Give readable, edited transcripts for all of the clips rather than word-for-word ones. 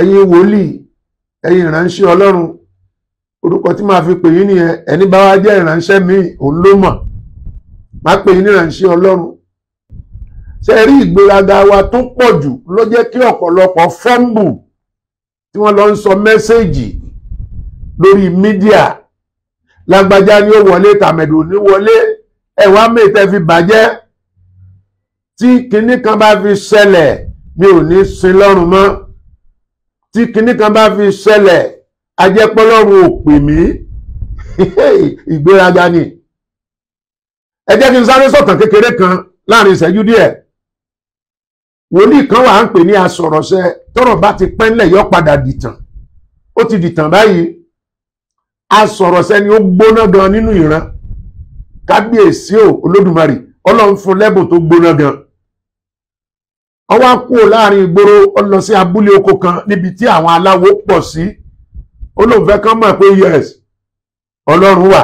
ẹ̀yin wòlíì, ẹ̀yin ìránṣẹ́ Ọlọ́run, orúkọ tí màá fi pè yín nìyẹn. Ẹni bá wá jẹ́ ìránṣẹ́ mi òun ló mọ̀, má pè yín ní ìránṣẹ́ Ọlọ́run. Ṣé rí ìgbéraga wa tó pọ̀ jù ló jẹ́ kí ọ̀pọ̀lọpọ̀ fọ́ǹbù tí wọ́n lọ ń sọ mẹ́sẹ̀gì lórí mídíà. Lágbájá ni ó wọlé, tàmẹ̀dò ní wọlé, ẹ̀wá mẹ́tẹ́ fi bàjẹ́. Tí kinní kan bá fi ṣẹlẹ̀, mi ò ní sin lọ́run mọ́. Tí kinní kan bá fi ṣẹlẹ̀, ajẹ́pọ́lọ́run ò pè mí. Ìgbéraga ni. Ẹ jẹ́ kí n sáré sọ̀tàn kékeré kan láàrin ìṣẹ́jú díẹ̀. Wòlíì kan wà ń pè ní asọ̀rọ̀ṣẹ, tọ́rọ̀ bá ti pẹ́ ńlẹ̀ yọ padà dìtàn. Ó ti dìtàn báyìí. Asọ̀rọ̀ṣẹ ni ó gbóná gan nínú ìran. Kábíyèsí o Olódùmarè, Ọlọ́run fún lẹ́bùn tó gbóná gan. Ó wá kúrò láàrin ìgboro, ó lọ sí abúlé oko kan níbi tí àwọn aláwo pọ̀ sí. Ó lóun fẹ́ kán mọ̀ pé yes, Ọlọ́run wà.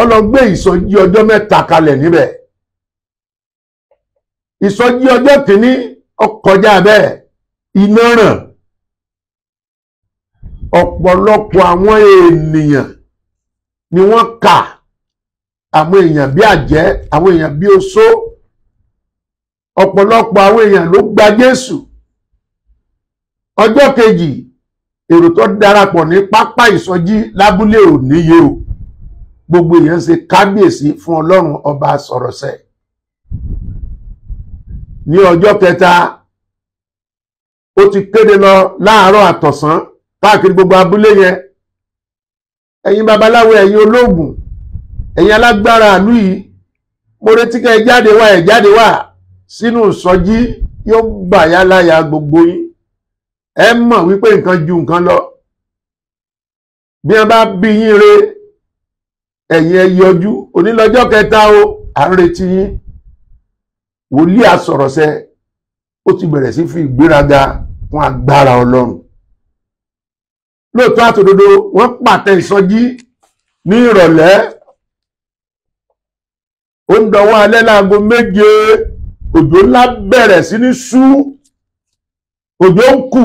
Ó lọ gbé ìsọjí ọjọ́ 3 kalẹ̀ níbẹ̀. Ìsọjí ọjọ́ kìíní ó kọjá bẹ́ẹ̀, iná ràn. Ọ̀pọ̀lọpọ̀ àwọn ènìyàn ni wọ́n kà, àwọn èèyàn bí àjẹ́, àwọn èèyàn bí oṣó. Ọ̀pọ̀lọpọ̀ àwọn èèyàn ló gba Jésù. Ọjọ́ kejì, èrò tó darapọ̀ ní pápá ìsọjí lábúlé ò níye o. Gbogbo èèyàn ṣe kábíyèsí fún Ọlọ́run ọba asọ̀rọ̀ṣẹ. Ní ọjọ́ kẹta, ó ti kéde lọ láàárọ̀ àtọ̀sán káàkiri gbogbo abúlé yẹn. Ẹ̀yin babaláwo, ẹ̀yin olóògùn, ẹ̀yin alágbára ìlú yìí, mo retí kẹ́ ẹ jáde wá, ẹ jáde wá sínú ìsọjí, yóò gbà yá láyà gbogbo yín. Ẹ mọ̀ wípé nǹkan ju nǹkan lọ. Bí wọ́n bá bí yín re, ẹ̀yin ẹ yọjú. Òní lọ́jọ́ kẹta o, à ń retí yín. Wòlíì asọ̀rọ̀ṣẹ ó ti bẹ̀rẹ̀ sí fi ìgbéraga fún agbára Ọlọ́run. Lóòótọ́ àtòdodo, wọ́n pàtẹ ìsọjí ní ìrọ̀lẹ́. Ó ń dọwọ́ alẹ́ láago 7, òjò ńlá bẹ̀rẹ̀ sí ní ṣú, òjò ń kù.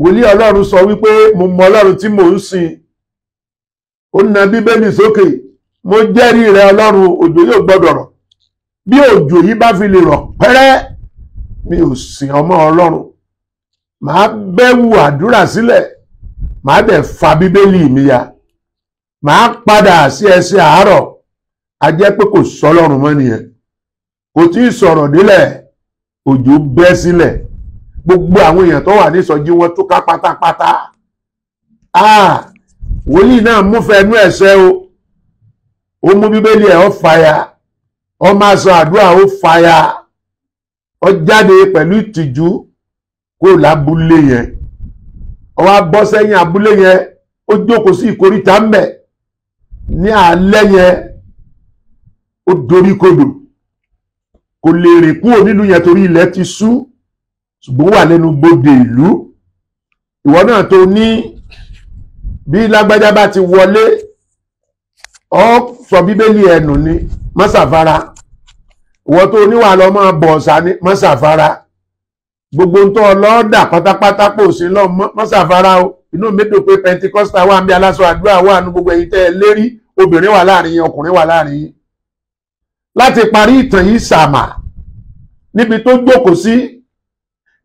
Wòlíì Ọlọ́run sọ wípé mo mọ Ọlọ́run tí mò ń sìn. Ó na Bíbélì sókè, mo jẹ́rìí rẹ Ọlọ́run, òjò yóò gbọ́dọ̀ rọ̀. Bí òjò yìí bá fi lè rọ̀ pẹ́rẹ́, mi ò sìn ọmọ Ọlọ́run. Màá bẹ̀wù àdúrà sílẹ̀, màá dẹ̀ fa Bíbélì mi ya. Màá padà sí ẹsẹ̀ àárọ̀. A jẹ́ pé kò sọ́lọ́run mọ́ nìyẹn. Kò tí ì sọ̀rọ̀ délẹ̀, òjò bẹ́ sílẹ̀. Gbogbo àwọn èèyàn tó wà ní ìsọjí wọn túká pátápátá. Wòlíì náà mú fẹnu ẹ̀ṣẹ́ o. Ó mú Bíbélì ẹ̀ ó fàya. Ó máa sọ àdúrà ó fàya. Ó jáde pẹ̀lú ìtìjú kó lábúlé yẹn. Ó wá bọ́ sẹ́yìn abúlé yẹn, ó jókòó sí ìkóríta ńbẹ̀. Ní alẹ́ yẹn, ó dorí kodò. Kò lè rìn kúrò nínú yẹn torí ilẹ̀ ti ṣú, ṣùgbọ́n wà lẹ́nu bodè ìlú. Ìwọ náà tó ní bí lágbájá bá ti wọlé, ó sọ Bíbélì ẹnu ní mọ́sàfara. Ìwọ tó níwà lọ máa bọ̀ ọ̀sà ní mọ́sàfara. Gbogbo ń tọ́ ọlọ́ọ̀dà pátápátá pò sí lọ mọ́sàfara o. Inú mi dùn pé Pentecostal wà ń bí, aláṣọ àdúrà wà ní gbogbo ẹ̀yin tẹ́ ẹ lérí. Obìnrin wà láàrin yín, ọkùnrin wà láàrin yín. Láti parí ìtàn yìí, Sàmà níbi tó jókòó sí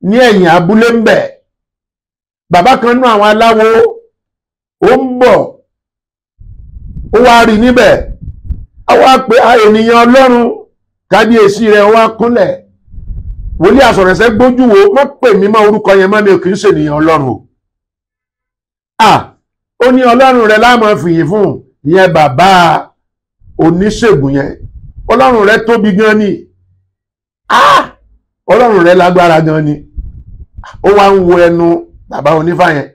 ní ẹ̀yìn abúlé ń bẹ̀. Bàbá kan nú àwọn aláwo ó ń bọ̀, ó wá rí níbẹ̀. Ó wá pé ènìyàn Ọlọ́run, kábíyèsí rẹ̀ wá kúnlẹ̀. Wòlíì asọ̀rọ̀ṣẹ gbójú wo, má pè mí mọ́ orúkọ yẹn mọ́, mi ò kì í ṣe ènìyàn Ọlọ́run o. Ó ní Ọlọ́run rẹ̀ la máa fìyìn fún, ìyẹn bàbá oníṣègùn yẹn. Ọlọ́run rẹ̀ tóbi gan ni. Ọlọ́run rẹ̀ lágbára gan ni. Ó wá ń wo ẹnu bàbá onífá yẹn.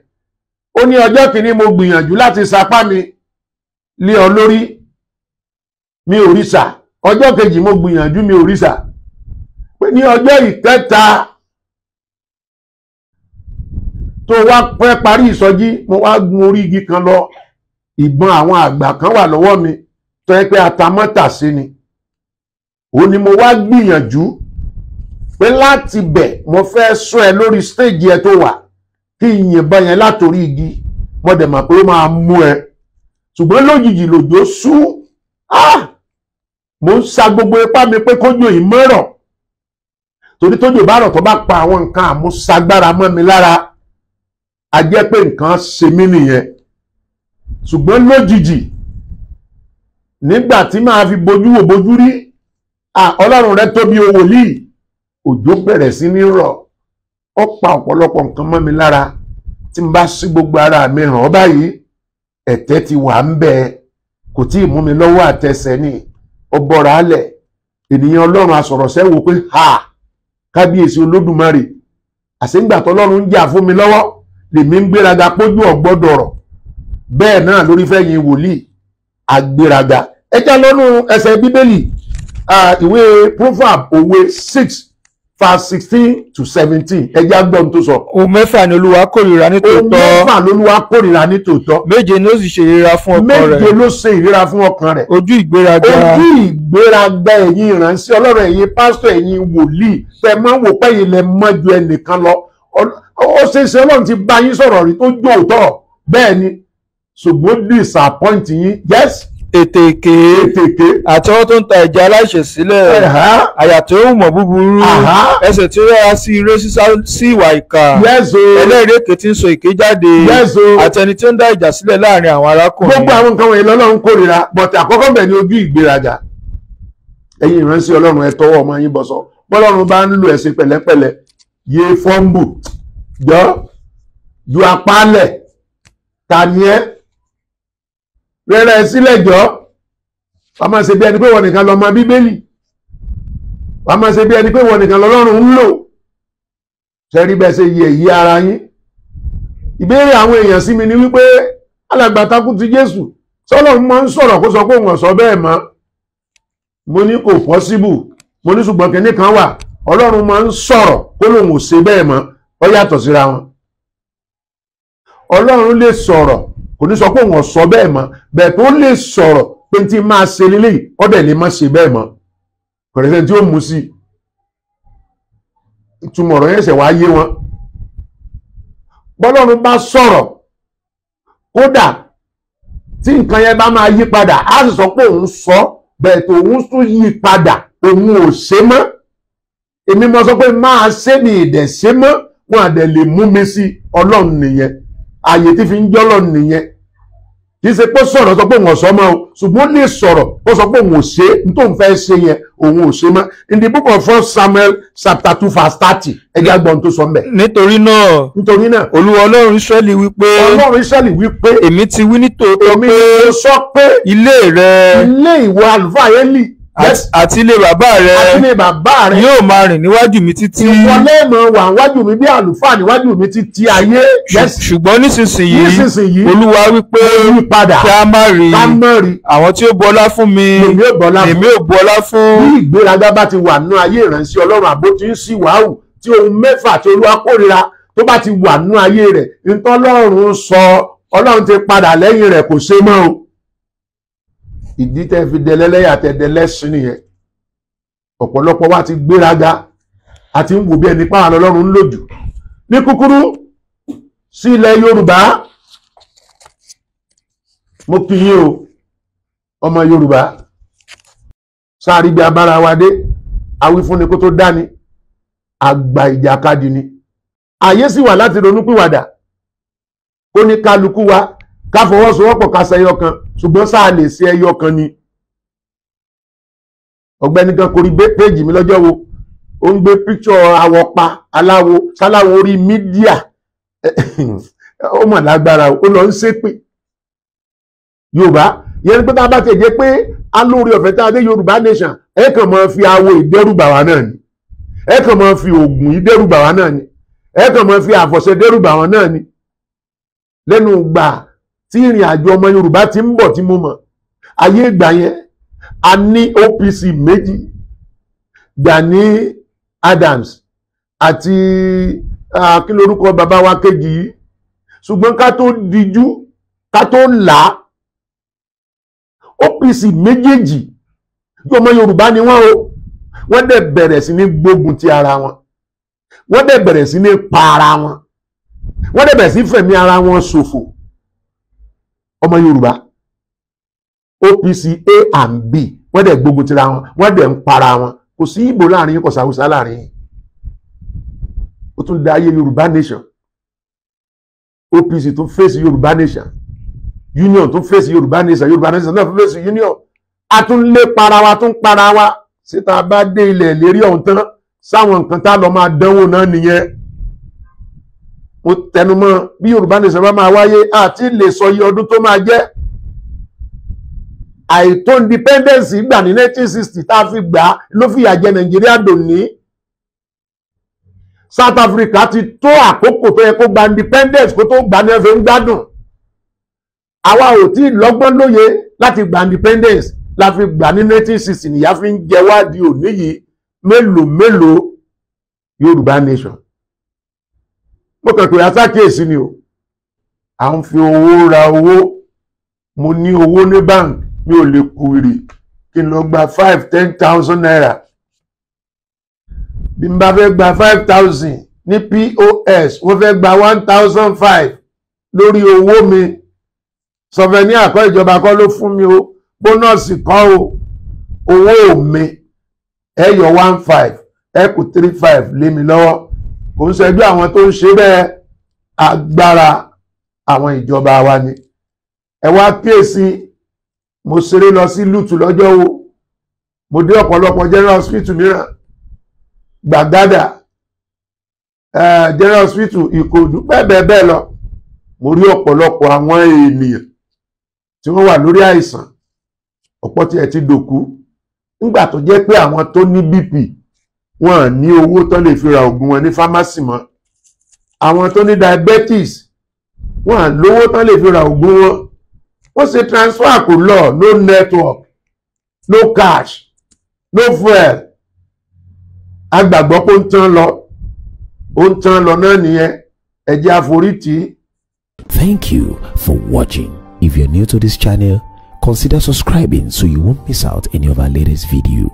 Ó ní ọjọ́ kìíní mo gbìyànjú láti sapá mi lé ọ lórí, mi ò rí sà. Ọjọ́ kejì mo gbìyànjú, mi ò rí sà. Pé ní ọjọ́ ìkẹta tó wá pẹ́ parí ìsọjí, mo wá gun orí igi kan lọ. Ìbọn àwọn àgbà kan wà lọ́wọ́ mi tó yẹ pé atamọ́tà sí ni. Ó ní mo wá gbìyànjú pé láti bẹ̀ mo fẹ́ sọ ẹ lórí stage ẹ tó wà kí n yìnbọn yẹn látòrí igi mo dẹ̀ mọ̀ pé ó máa mú ẹ ṣùgbọ́n lójijì lòjò sú mo ń sa gbogbo ipá mi pé kójò yìí mọ́rọ̀ torí tójò bá rọ̀ tó bá pa àwọn nǹkan àmúṣagbára mọ́ mi lára a jẹ́ pé nǹkan ṣe mí nìyẹn ṣùgbọ́n lójijì nígbà tí màá fi bojú wò bojú rí Ọlọ́run rẹ tóbi o wòlíì òjò bẹ̀rẹ̀ sí ní rọ̀ ó pa ọ̀pọ̀lọpọ̀ nǹkan mọ́ mi lára tí n bá sí gbogbo ara mi hàn ọ́ báyìí ẹ̀tẹ́ ti wà ń bẹ kò tí ì mú mi lọ́wọ́ àtẹsẹ̀ ní ó bọ́ra álẹ̀ ènìyàn Ọlọ́run asọ̀rọ̀sẹ́ wò pé kábíyèsí Olódùmarè àṣẹ́gbà tọ́lọ́run ń jà fún mi lọ́wọ́ lèmi ń gbéraga pójú ọ̀gbọ́dọ̀ rọ̀ bẹ́ẹ̀ náà lórí fẹ́yìn wòlíì agbéraga ẹjá lọ́nù ẹsẹ̀ bíbélì ìwé Proverb òwe 6 verse 16 to 17 ẹjá gbọ́n tó sọ. ohun mẹ́fà ni Olúwa kórìíra ní tòótọ́. ohun mẹ́fà lolúwa kórìíra ní tòótọ́. méje ni ó sì ṣe ìríra fún ọkàn rẹ̀. méje ló ṣe ìríra fún ọkàn rẹ̀. ojú ìgbéraga. ojú ìgbéraga ẹ̀yin ìránṣẹ́ Ọlọ́run ẹ̀yin pásítọ̀ ẹ̀yin wòlíì tẹ́ máa ń wò pé ilẹ̀ mọ́ ju ẹnìkan lọ. ó ṣe é ṣe Ọlọ́run ti bá yín sọ̀rọ̀ rí tó jó òótọ́ bẹ́ẹ̀ ni ṣùgbọ́n disappoint yín yes. ètè èké àti ọwọ́ tó ń ta ẹ̀jẹ̀ aláìṣẹ̀ sílẹ̀ àyà tó ń mọ̀ búburú ẹsẹ̀ tí ó yára sí eré sísá sí ìwà ìkà ẹlẹ́rìí èké tí ń sọ èké jáde àti ẹni tí ó ń dá ìjà sílẹ̀ láàrin àwọn arákùnrin. gbogbo àwọn nǹkan wọ̀nyí lọ́lọ́run kórìíra bọ̀tẹ̀ àkọ́kọ́ bẹ̀ ni ojú ìgbéraga ẹ̀yin ìránṣẹ́ Ọlọ́run ẹ tọwọ́ ọmọ yín bọ̀sọ̀ bọ́lọ́run bá ń lo ẹ̀sìn pẹ̀lẹ́pẹ̀lẹ́ yé fọ́ńbù jọ ju apálẹ̀ tani ẹ́ rẹ̀rẹ̀ sílẹ̀ jọ wàá máa ṣe bí ẹni pé wọ́n nìkan lọ́mọ bíbélì wàá máa ṣe bí ẹni pé wọ́n nìkan lọ́lọ́run ń lò ṣẹ́rí bẹ́ẹ̀ ṣe yẹ èyí ara yín. ìbéèrè àwọn èèyàn sí mi ni wípé alàgbà takú ti Jésù sọ́lọ́run máa ń sọ̀rọ̀ kó sọ pé òun ọ̀sọ́ bẹ́ẹ̀ mọ́ mo ní kò pọ́síbù mo ní ṣùgbọ́n kìnní kan wà Ọlọ́run máa ń sọ̀rọ̀ kó lòun ò ṣe bẹ́ẹ̀ mọ́ ó yàtọ̀ síra wọn. Ọlọ́run lè sọ̀rọ̀ kò ní sọ pé òun ọ̀sọ́ bẹ́ẹ̀ mọ́ bẹ́ẹ̀ tó lè sọ̀rọ̀ pé tí máa ṣe lélẹ́yìí ọ̀dẹ̀ lè má ṣe bẹ́ẹ̀ mọ́ pẹ̀lẹ́sẹ̀ tí ó mú sí ìtumọ̀ ọ̀rọ̀ yẹn ṣẹ̀ wá yé wọn. bọ́lọ́run bá sọ̀rọ̀ kódà tí nǹkan yẹn bá máa yí padà á sì sọ pé òun sọ bẹ́ẹ̀ tó òun tún yí padà òun ò ṣe mọ́ èmi mo sọ pé máa ṣe ní ìdẹ̀ ṣe mọ́ wọn àdẹ̀ lè mú mi sí Ọlọ́run nìyẹn ààyè tí fi ń jọ́ Ọlọ́run nìyẹn kì í ṣe pé sọ̀rọ̀ sọ pé òun ọ̀sọ́ mọ́ o ṣùgbọ́n lè sọ̀rọ̀ ó sọ pé òun ò ṣe ní tóun fẹ́ ṣe yẹn òun ò ṣe mọ́ in the book of 1 Samuel chapter 2 verse 30 ẹgbẹ́ agbọ̀n tó sọ mbẹ̀. nítorí náà Olúwa Ọlọ́run Ísírẹ́lì wípé èmi ti wí ní tòótọ́ pé sọ pé ilé rẹ ilé ìwọ àlùfáà Élì àti ilé bàbá rẹ yóò máa rìn níwájú mi títí. ìwọlé mọ̀ wà níwájú mi bí àlùfáà níwájú mi títí ayé. ṣùgbọ́n nísinsìnyí Olúwa wípé kí a má rí àwọn tí ó bọlá fún mi èmi ò bọlá fún. bí ìgbéraga bá ti wà nínú ayé ìránṣẹ́ Ọlọ́run àbó tí ń sì wàhù tí ohun mẹ́fà tí Olúwa kórìíra tó bá ti wà nínú ayé rẹ̀ ntọ́lọ́run sọ Ọlọ́run ti padà lẹ́yìn rẹ̀ kò ṣe mọ́ o. ìdí tẹ́ fi dẹlẹ́lẹ́yà tẹ́ dẹlẹ́sìn nìyẹn ọ̀pọ̀lọpọ̀ wa ti gbéraga àti ń wò bí ẹni pààrọ̀ Ọlọ́run ń lòjù. ní kúkúrú sí ilẹ̀ Yorùbá mo kí yín o ọmọ Yorùbá sáàrí bí abára wa dé awífúnni kó tó dání àgbà ìjàkadì ni àyè sì wà láti ronúpìwàdà kó ní kálukú wa ká fọwọ́sowọ́pọ̀ ká ṣe ẹyọ kan ṣùgbọ́n sáà lè ṣe ẹyọ kan ni. ọ̀gbẹ́ni kan kórí péjì mi lọ́jọ́ wo ó ń gbé píkṣọ awọpa aláwo sáláwo orí mídíà ó mọ̀ lágbára ó lọ ń ṣépè Yorùbá yẹn ni pé tá a bá ti jẹ́ pé a lórí ọ̀fẹ́ tá a dé Yorùbá nation ẹ kàn máa fi awo ìdẹ́rùbà wa náà ni ẹ kàn máa fi oògùn ìdẹ́rùbà wa náà ni ẹ kàn máa fi àfọ̀ṣẹ dẹ́rùbà wa náà ni lẹ́nu gbà tí ìrìn àjò ọmọ Yorùbá ti ń bọ̀ tí mo mọ̀ ayé ìgbà yẹn a ní OPC méjì Gani Adams àti kí lorúkọ bàbá wa kejì yìí ṣùgbọ́n ká tó dijú ká tó là á OPC méjèèjì tí ọmọ Yorùbá ni wọ́n o wọ́n dẹ̀ bẹ̀rẹ̀ sí ní gbógun ti ara wọn, wọ́n dẹ̀ bẹ̀rẹ̀ sí ní pa ara wọn, wọ́n dẹ̀ bẹ̀rẹ̀ sí fẹ̀mí ara wọn ṣòfò. Ọmọ Yorùbá OPC A and B wọ́n dẹ̀ gbógun ti ara wọn, wọ́n dẹ̀ ń para wọn. Kò sí Ìgbò láàrin yín, kò sí Haúsá láàrin yín. Ó tún dá ayé Yorùbá nation. OPC tó fèsì Yorùbá nation, Union tó fèsì Yorùbá nation, Yorùbá nation náà fèsì Union. A tún lé para wa, tún para wa. Síta bá dé ilẹ̀ lérí ọ̀hún tán, sáwọn nǹkan tá lọ máa dánwò náà nìyẹn. Mo tẹnumọ́ bí Yorùbá nation bá máa wáyé àti lè sọ iye ọdún tó máa jẹ́. Àìtó independence gbà ní 1960 tá a fi gbà ló fìyà jẹ Nàìjíríà dòní. South Africa ti tó àkókò tó yẹ kó gba independence kó tó gbà ní ẹ̀fẹ̀ ń gbádùn. Àwa ò tí ì lọ́gbọ́n lóye láti gba independence la fi gbà ní 1960 nìyà fi ń jẹ wádìí òní yìí mélòó Yorùbá nation. Mo kàn pé aṣàkíyèsí ni o. À ń fi owó ra owó. Mo ní owó ní bank, mi ò lè kúrì kí n lọ gba 5-10,000 naira. Bí n bá fẹ́ gba 5,000 ní POS, wọ́n fẹ́ gba 1,500 lórí owó mi. Sọfẹ́ni àkọ́ ìjọba kọ́ ló fún mi o, bónọ́ọ̀sì kọ́ o, owó mi ẹ yọ 1,500 ẹ kù 3,500 lé mi lọ́wọ́. Kò ń ṣẹ́jú àwọn tó ń ṣe bẹ́ẹ̀, agbára àwọn ìjọba wa ni. Ẹ wá kíyèsí, mo ṣeré lọ sí Lútù lọ́jọ́ wo, mo dé ọ̀pọ̀lọpọ̀ General Hospital mìíràn, Gbàgádà, General Hospital Ìkòdú, bẹ́ẹ̀ lọ. Mo rí ọ̀pọ̀lọpọ̀ àwọn ènìyàn tí wọ́n wà lórí àìsàn, ọ̀pọ̀ tí ẹ ti dòkú. Nígbà tó jẹ́ pé àwọn tó ní BP wọ́n ní owó tán lè fi ra ògùn wọn ní fámásì mọ́. Àwọn tó ní diabetes wọ́n lówó tán lè fi ra ògùn wọn. Wọ́n ṣe transfer kò lọ, no network, no cash, no fuel. Agbàgbọ́ pé ó ń tán lọ náà nìyẹn. Ẹ jẹ́ àforítì. Thank you for watching. If you're new to this channel, consider subscribing so you won't miss out any of our latest video.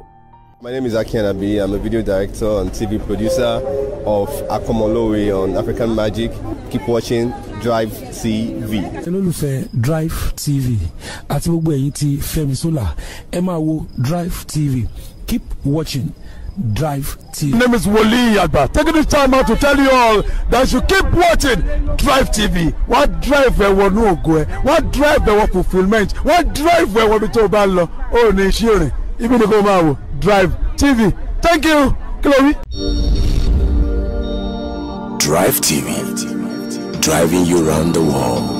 My name is Aki Anabi. I'm a video director and TV producer of Akomolowe on African Magic. Keep watching Drive TV. Olólùfẹ́ Drive TV àti gbogbo ẹ̀yin tí Fẹ́mi Sola ẹ máa wo Drive TV. Keep watching Drive TV. My name is Wole Agba. Taking this time out to tell you all that you keep watching Drive TV. What drive ẹ̀wọ̀ ní ògo ẹ̀? What drive ẹ̀wọ̀ fulfilment? What drive ẹ̀wọ̀ bí tó bá lọ? Ó ní iṣẹ́ rẹ̀. Ibi ni kò máa wò Drive TV. Thank you. Chloe. Drive TV, driving you around the world.